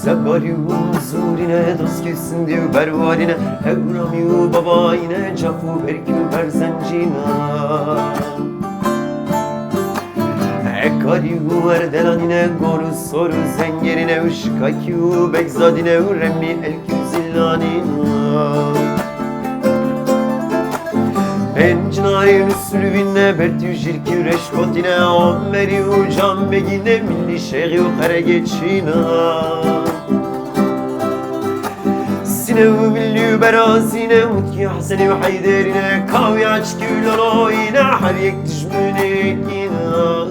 Zagariu zurine dost kesin diyor bervarine Evramiu babayine cafu berkü berzencina Ekariu erdelanine goru soru zengerine Uşkakiu begzadine uremmi elkü zillanina Encinayın üslübine bertü jirkü reşkotine Ommeriu can begine milli şeği kare geçina Sinev millü berazine mutki haseni ve hayderine Kavi açkü loloyine her yek düşmüne ina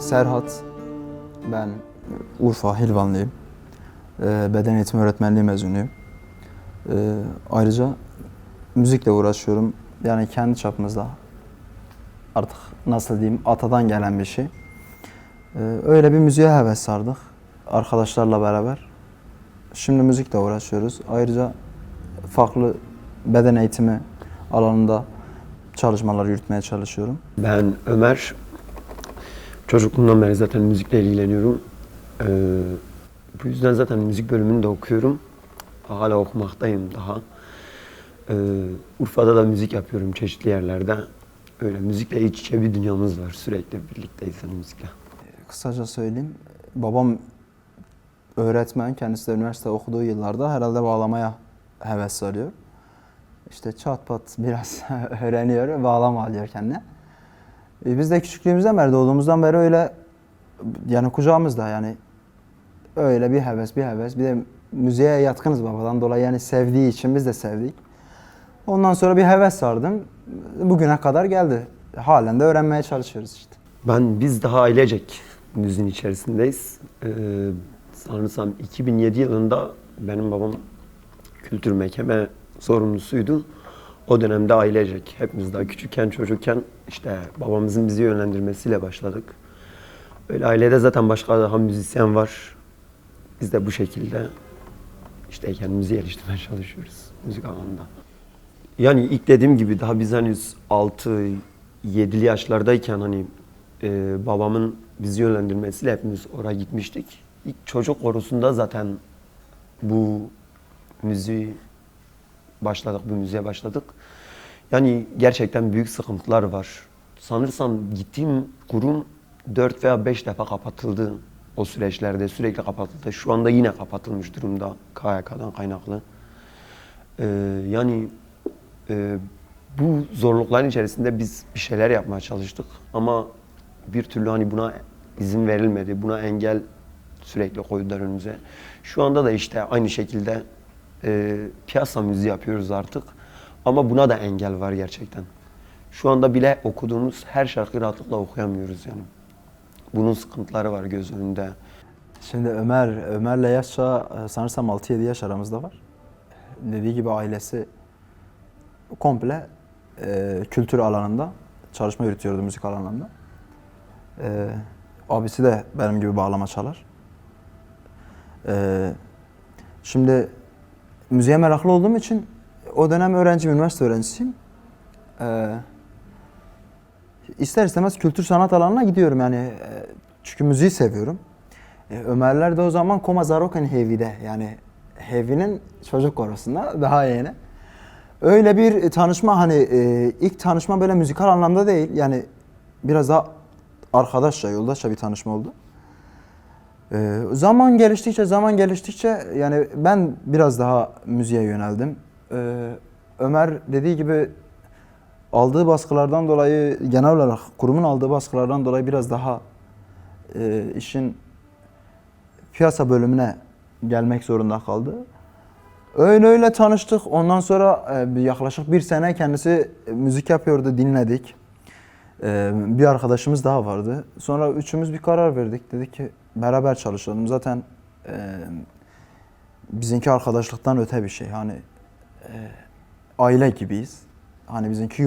Serhat, ben Urfa Hilvanlıyım. Beden eğitimi öğretmenliği mezunuyum. Ayrıca müzikle uğraşıyorum. Yani kendi çapımızda artık nasıl diyeyim atadan gelen bir şey. Öyle bir müziğe heves sardık arkadaşlarla beraber. Şimdi müzikle uğraşıyoruz. Ayrıca farklı beden eğitimi alanında çalışmalar yürütmeye çalışıyorum. Ben Ömer. Çocukluğumdan beri zaten müzikle ilgileniyorum. Bu yüzden zaten müzik bölümünü de okuyorum. Hala okumaktayım daha. Urfa'da da müzik yapıyorum çeşitli yerlerde. Öyle müzikle iç içe bir dünyamız var. Sürekli birlikteyiz yani müzikle. Kısaca söyleyeyim. Babam öğretmen. Kendisi de üniversite okuduğu yıllarda herhalde bağlamaya heves sarıyor. İşte çat pat biraz öğreniyor, bağlama alıyor kendine. Biz de küçüklüğümüzden beri, doğduğumuzdan beri öyle yani kucağımızda yani öyle bir heves. Bir de müziğe yatkınız babadan dolayı yani sevdiği için biz de sevdik. Ondan sonra bir heves sardım. Bugüne kadar geldi. Halen de öğrenmeye çalışıyoruz işte. Biz daha ailecek müziğin içerisindeyiz. Sanırsam 2007 yılında benim babam kültür mekeme sorumlusuydu. O dönemde ailecek, hepimiz daha küçükken, çocukken işte babamızın bizi yönlendirmesiyle başladık. Öyle ailede zaten başka daha müzisyen var. Biz de bu şekilde işte kendimizi geliştirmeye çalışıyoruz müzik alanında. Yani ilk dediğim gibi daha biz henüz 6-7'li yaşlardayken hani babamın bizi yönlendirmesiyle hepimiz oraya gitmiştik. İlk çocuk korusunda zaten bu müziğe başladık. Yani gerçekten büyük sıkıntılar var. Sanırsam gittiğim kurum 4 veya 5 defa kapatıldı o süreçlerde. Sürekli kapatıldı. Şu anda yine kapatılmış durumda KYK'dan kaynaklı. Bu zorlukların içerisinde biz bir şeyler yapmaya çalıştık. Ama bir türlü hani buna izin verilmedi. Buna engel sürekli koydular önümüze. Şu anda da işte aynı şekilde piyasa müziği yapıyoruz artık. Ama buna da engel var gerçekten. Şu anda bile okuduğumuz her şarkıyı rahatlıkla okuyamıyoruz yani. Bunun sıkıntıları var göz önünde. Şimdi Ömer'le yaşça sanırsam 6-7 yaş aramızda var. Dediği gibi ailesi komple kültür alanında çalışma yürütüyordu, müzik alanında. Abisi de benim gibi bağlama çalar. Şimdi müziğe meraklı olduğum için o dönem üniversite öğrencisiyim. İster istemez kültür sanat alanına gidiyorum yani çünkü müziği seviyorum. Ömerler de o zaman Koma Zaroken Heavy'de yani Heavy'nin çocuk korosunda daha yeni. Öyle bir tanışma hani ilk tanışma böyle müzikal anlamda değil yani biraz daha arkadaşça, yoldaşça bir tanışma oldu. Zaman geliştikçe yani ben biraz daha müziğe yöneldim. Ömer dediği gibi aldığı baskılardan dolayı genel olarak kurumun aldığı baskılardan dolayı biraz daha işin piyasa bölümüne gelmek zorunda kaldı. Öyle tanıştık. Ondan sonra yaklaşık 1 sene kendisi müzik yapıyordu, dinledik. Bir arkadaşımız daha vardı. Sonra üçümüz bir karar verdik. Dedik ki beraber çalışalım. Zaten bizimki arkadaşlıktan öte bir şey. Hani aile gibiyiz. Hani bizimki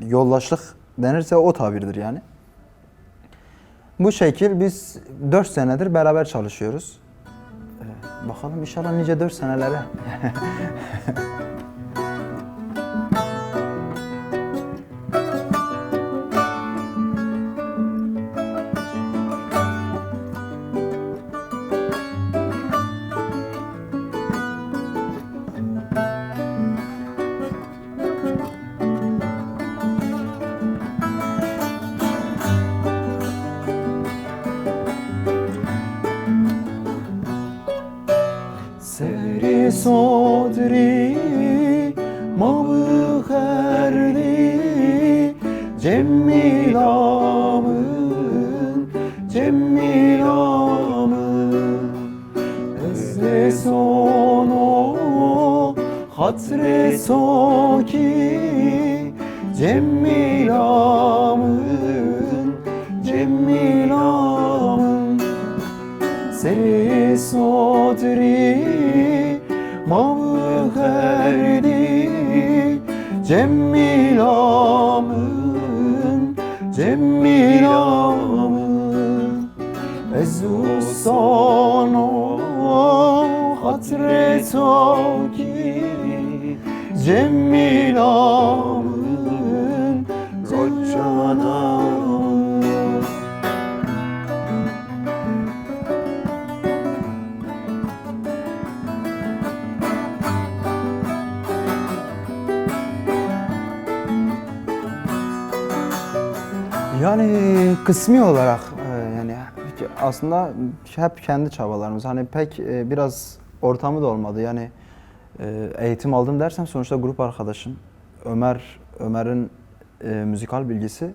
yoldaşlık denirse o tabirdir yani. Bu şekil biz 4 senedir beraber çalışıyoruz. Bakalım inşallah nice 4 senelere. Seri sodri mavherdi cemmilamın ezde sono hatre soki cemmilamın seri sodri mavherdi cemmilamın ezu sono hatre toki cemmilamın rocanamın. Yani kısmi olarak yani aslında hep kendi çabalarımız. Hani pek biraz ortamı da olmadı. Yani eğitim aldım dersem sonuçta grup arkadaşım. Ömer'in müzikal bilgisi,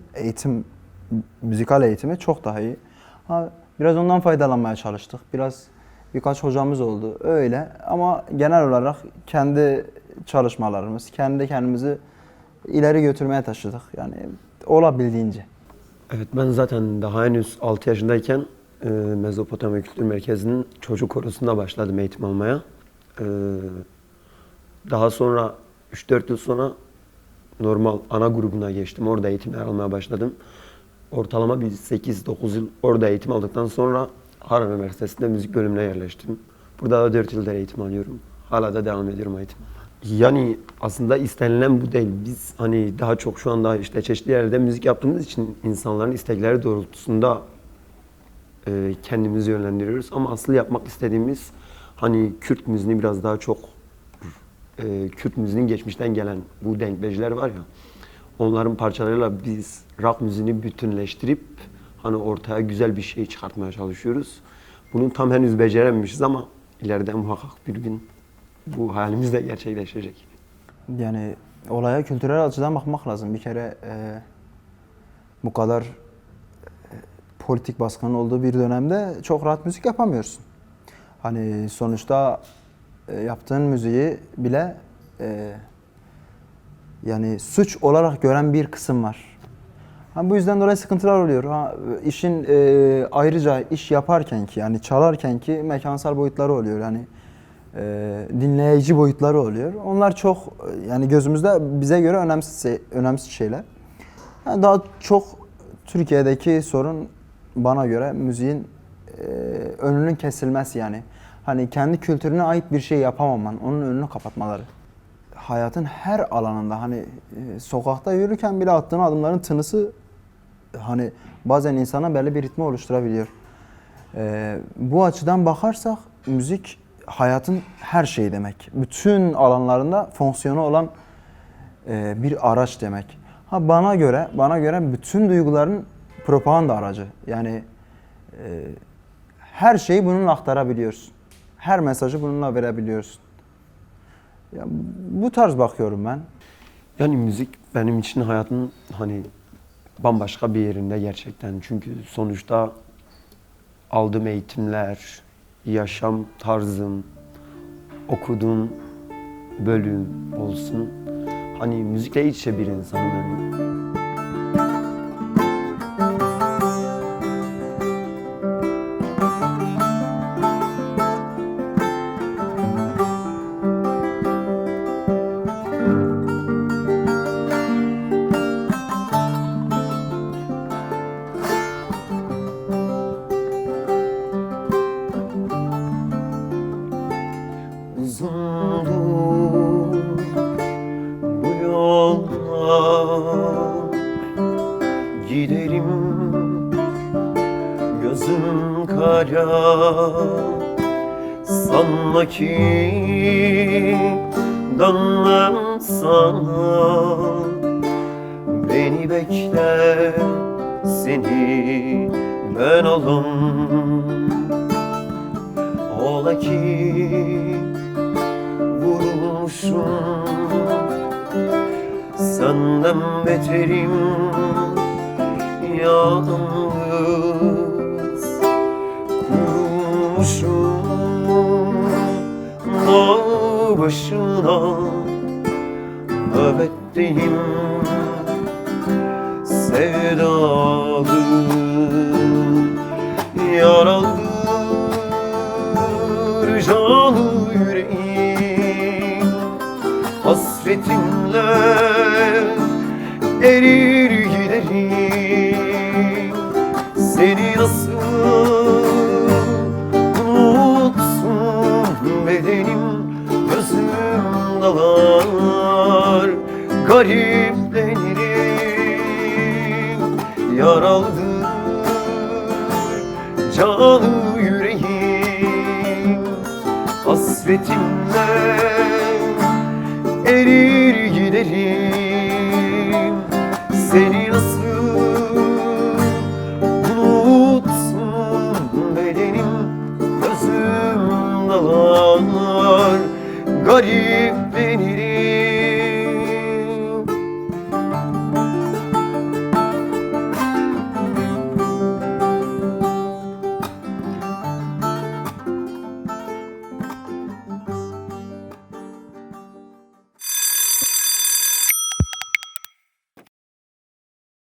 müzikal eğitimi çok daha iyi. Biraz ondan faydalanmaya çalıştık. Birkaç hocamız oldu öyle ama genel olarak kendi çalışmalarımız, kendi kendimizi ileri götürmeye taşıdık. Yani olabildiğince. Evet, ben zaten daha henüz 6 yaşındayken Mezopotamya Kültür Merkezi'nin çocuk korosunda başladım eğitim almaya. Daha sonra 3-4 yıl sonra normal ana grubuna geçtim. Orada eğitimler almaya başladım. Ortalama bir 8-9 yıl orada eğitim aldıktan sonra Harran Üniversitesi'nde müzik bölümüne yerleştim. Burada da 4 yıldır eğitim alıyorum. Hala da devam ediyorum eğitim. Yani aslında istenilen bu değil. Biz hani daha çok şu anda işte çeşitli yerlerde müzik yaptığımız için insanların istekleri doğrultusunda kendimizi yönlendiriyoruz. Ama asıl yapmak istediğimiz hani Kürt müziğini biraz daha çok Kürt müziğinin geçmişten gelen bu denkbejler var ya, onların parçalarıyla biz rock müziğini bütünleştirip hani ortaya güzel bir şey çıkartmaya çalışıyoruz. Bunu tam henüz becerememişiz ama ileride muhakkak bir gün bu hayalimiz de gerçekleşecek. Yani olaya kültürel açıdan bakmak lazım. Bir kere bu kadar politik baskının olduğu bir dönemde çok rahat müzik yapamıyorsun. Hani sonuçta yaptığın müziği bile yani suç olarak gören bir kısım var. Bu yüzden dolayı sıkıntılar oluyor. İşin ayrıca iş yaparken ki yani çalarken ki mekansal boyutları oluyor. Yani dinleyici boyutları oluyor. Onlar çok yani gözümüzde bize göre önemsiz şeyler. Yani daha çok Türkiye'deki sorun bana göre müziğin önünün kesilmesi yani. Hani kendi kültürüne ait bir şey yapamaman, onun önünü kapatmaları. Hayatın her alanında hani sokakta yürürken bile attığın adımların tınısı hani bazen insana belli bir ritmi oluşturabiliyor. Bu açıdan bakarsak müzik hayatın her şeyi demek. Bütün alanlarında fonksiyonu olan bir araç demek. Bana göre bütün duyguların propaganda aracı. Yani her şeyi bununla aktarabiliyorsun. Her mesajı bununla verebiliyorsun. Ya, bu tarz bakıyorum ben. Yani müzik benim için hayatın hani bambaşka bir yerinde gerçekten. Çünkü sonuçta aldığım eğitimler, yaşam tarzım, okuduğum bölüm olsun. Hani müzikle iç içe bir insanım ben. uzundu bu yollar. Giderim gözüm kara, sanma ki dönmem sana. Beni bekle, seni ben alım. Ola ki vurulmuşum, senden beterim yalnız. Kurulmuşum dağ başına, nöbetteyim sevdalı. Yaralıdır canı yüreğim, hasretinle erir giderim. Seni nasıl unutsun bedenim, gözüm dalar gariplenirim. Yaralıdır canı yüreğim, hasretinle erir giderim. Seni nasıl unutsun bedenim, gözüm dalar gariplenirim.